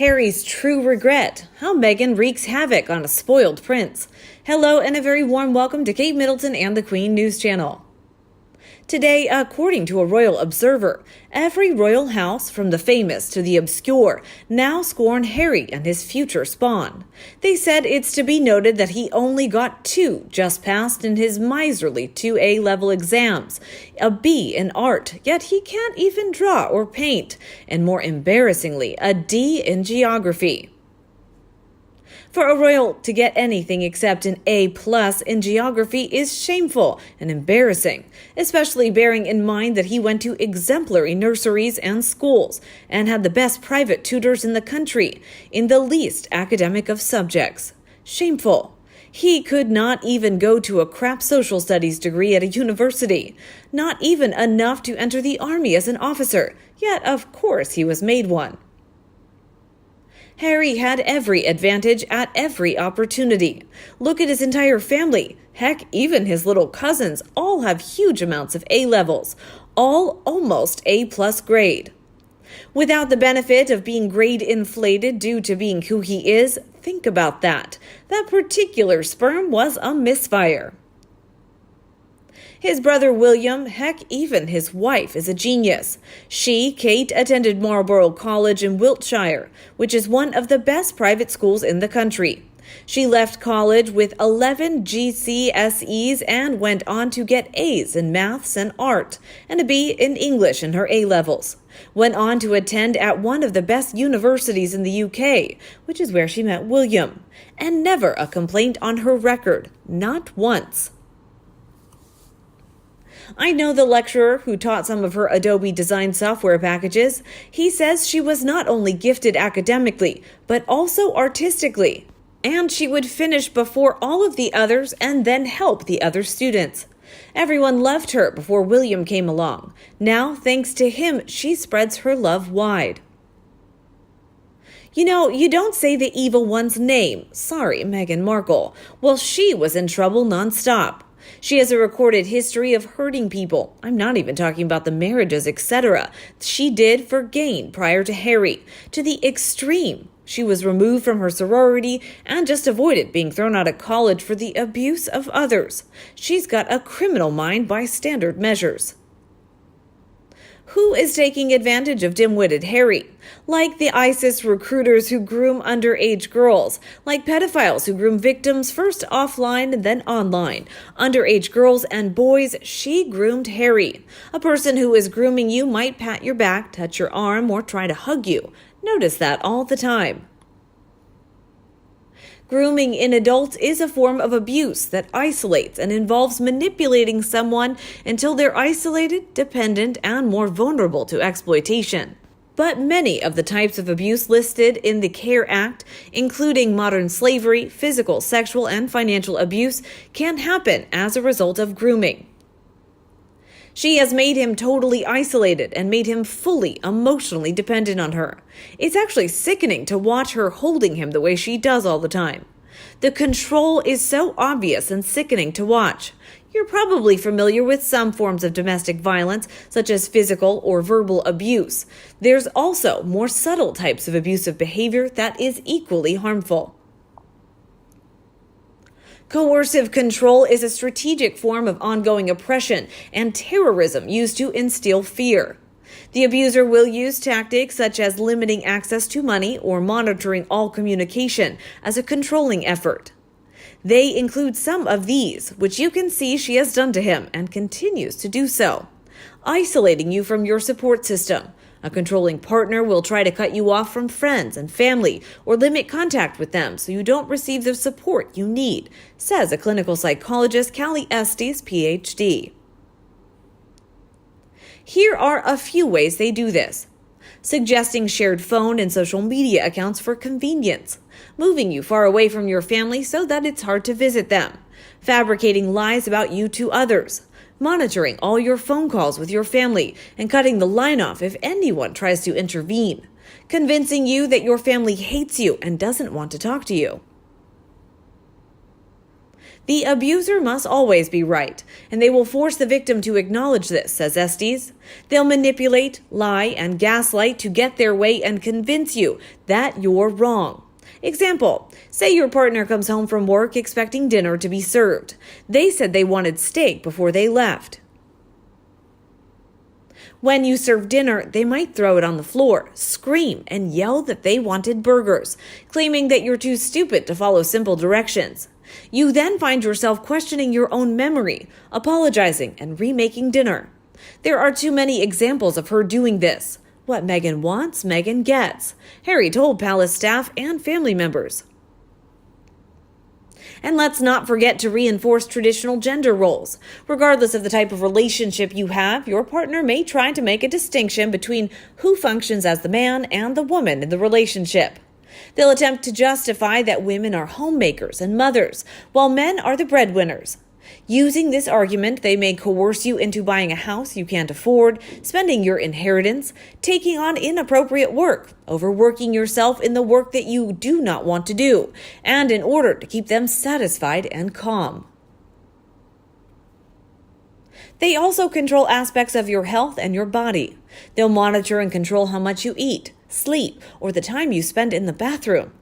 Harry's true regret, how Meghan wreaks havoc on a spoiled prince. Hello and a very warm welcome to Kate Middleton and the Queen News Channel. Today, according to a royal observer, every royal house, from the famous to the obscure, now scorn Harry and his future spawn. They said it's to be noted that he only got 2 just passed in his miserly 2 A-level exams, a B in art, yet he can't even draw or paint, and more embarrassingly, a D in geography. For a royal to get anything except an A+ in geography is shameful and embarrassing, especially bearing in mind that he went to exemplary nurseries and schools and had the best private tutors in the country in the least academic of subjects. Shameful. He could not even go to a crap social studies degree at a university, not even enough to enter the army as an officer, yet of course he was made one. Harry had every advantage at every opportunity. Look at his entire family. Heck, even his little cousins all have huge amounts of A levels, all almost A+ grade. Without the benefit of being grade inflated due to being who he is, think about that. That particular sperm was a misfire. His brother William, heck, even his wife is a genius. She, Kate, attended Marlborough College in Wiltshire, which is one of the best private schools in the country. She left college with 11 GCSEs and went on to get A's in maths and art, and a B in English in her A-levels. Went on to attend at one of the best universities in the UK, which is where she met William, and never a complaint on her record, not once. I know the lecturer who taught some of her Adobe design software packages. He says she was not only gifted academically, but also artistically. And she would finish before all of the others and then help the other students. Everyone loved her before William came along. Now, thanks to him, she spreads her love wide. You know, you don't say the evil one's name. Sorry, Meghan Markle. Well, she was in trouble nonstop. She has a recorded history of hurting people. I'm not even talking about the marriages, etc. She did for gain prior to Harry, to the extreme. She was removed from her sorority and just avoided being thrown out of college for the abuse of others. She's got a criminal mind by standard measures. Who is taking advantage of dim-witted Harry? Like the ISIS recruiters who groom underage girls, like pedophiles who groom victims first offline and then online. Underage girls and boys, she groomed Harry. A person who is grooming you might pat your back, touch your arm, or try to hug you. Notice that all the time. Grooming in adults is a form of abuse that isolates and involves manipulating someone until they're isolated, dependent, and more vulnerable to exploitation. But many of the types of abuse listed in the CARE Act, including modern slavery, physical, sexual, and financial abuse, can happen as a result of grooming. She has made him totally isolated and made him fully emotionally dependent on her. It's actually sickening to watch her holding him the way she does all the time. The control is so obvious and sickening to watch. You're probably familiar with some forms of domestic violence, such as physical or verbal abuse. There's also more subtle types of abusive behavior that is equally harmful. Coercive control is a strategic form of ongoing oppression and terrorism used to instill fear. The abuser will use tactics such as limiting access to money or monitoring all communication as a controlling effort. They include some of these, which you can see she has done to him and continues to do so. Isolating you from your support system. A controlling partner will try to cut you off from friends and family or limit contact with them so you don't receive the support you need, says a clinical psychologist, Callie Estes, PhD. Here are a few ways they do this. Suggesting shared phone and social media accounts for convenience. Moving you far away from your family so that it's hard to visit them. Fabricating lies about you to others. Monitoring all your phone calls with your family and cutting the line off if anyone tries to intervene. Convincing you that your family hates you and doesn't want to talk to you. The abuser must always be right, and they will force the victim to acknowledge this, says Estes. They'll manipulate, lie, and gaslight to get their way and convince you that you're wrong. Example, say your partner comes home from work expecting dinner to be served. They said they wanted steak before they left. When you serve dinner, they might throw it on the floor, scream, and yell that they wanted burgers, claiming that you're too stupid to follow simple directions. You then find yourself questioning your own memory, apologizing, and remaking dinner. There are too many examples of her doing this. What Meghan wants, Meghan gets, Harry told palace staff and family members. And let's not forget to reinforce traditional gender roles. Regardless of the type of relationship you have, your partner may try to make a distinction between who functions as the man and the woman in the relationship. They'll attempt to justify that women are homemakers and mothers, while men are the breadwinners. Using this argument, they may coerce you into buying a house you can't afford, spending your inheritance, taking on inappropriate work, overworking yourself in the work that you do not want to do, and in order to keep them satisfied and calm. They also control aspects of your health and your body. They'll monitor and control how much you eat, sleep, or the time you spend in the bathroom.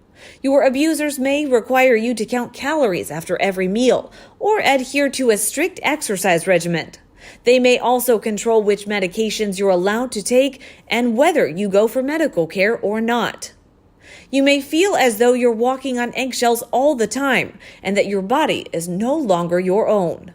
Your abusers may require you to count calories after every meal or adhere to a strict exercise regimen. They may also control which medications you're allowed to take and whether you go for medical care or not. You may feel as though you're walking on eggshells all the time and that your body is no longer your own.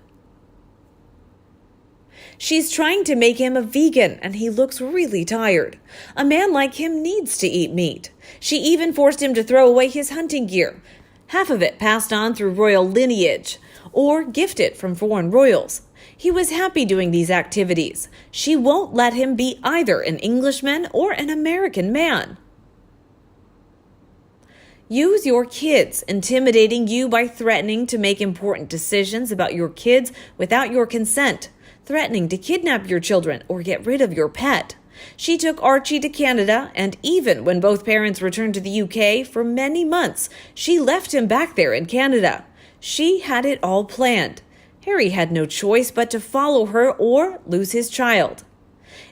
She's trying to make him a vegan, and he looks really tired. A man like him needs to eat meat. She even forced him to throw away his hunting gear, half of it passed on through royal lineage, or gifted from foreign royals. He was happy doing these activities. She won't let him be either an Englishman or an American man. Use your kids, intimidating you by threatening to make important decisions about your kids without your consent, threatening to kidnap your children or get rid of your pet. She took Archie to Canada, and even when both parents returned to the UK for many months, she left him back there in Canada. She had it all planned. Harry had no choice but to follow her or lose his child.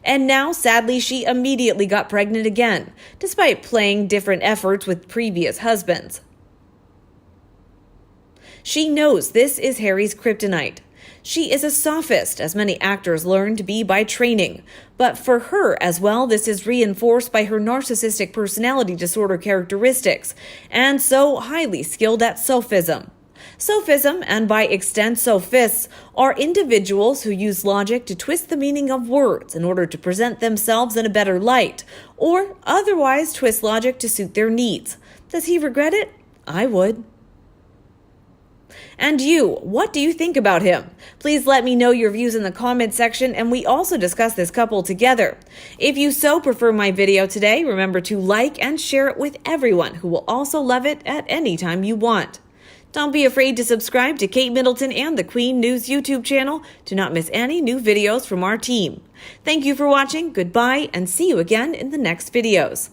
And now, sadly, she immediately got pregnant again, despite playing different efforts with previous husbands. She knows this is Harry's kryptonite. She is a sophist, as many actors learn to be by training. But for her as well, this is reinforced by her narcissistic personality disorder characteristics, and so highly skilled at sophism. Sophism, and by extent sophists, are individuals who use logic to twist the meaning of words in order to present themselves in a better light, or otherwise twist logic to suit their needs. Does he regret it? I would. And you, what do you think about him? Please let me know your views in the comment section, and we also discuss this couple together. If you so prefer my video today, remember to like and share it with everyone who will also love it at any time you want. Don't be afraid to subscribe to Kate Middleton and the Queen News YouTube channel to not miss any new videos from our team. Thank you for watching, goodbye, and see you again in the next videos.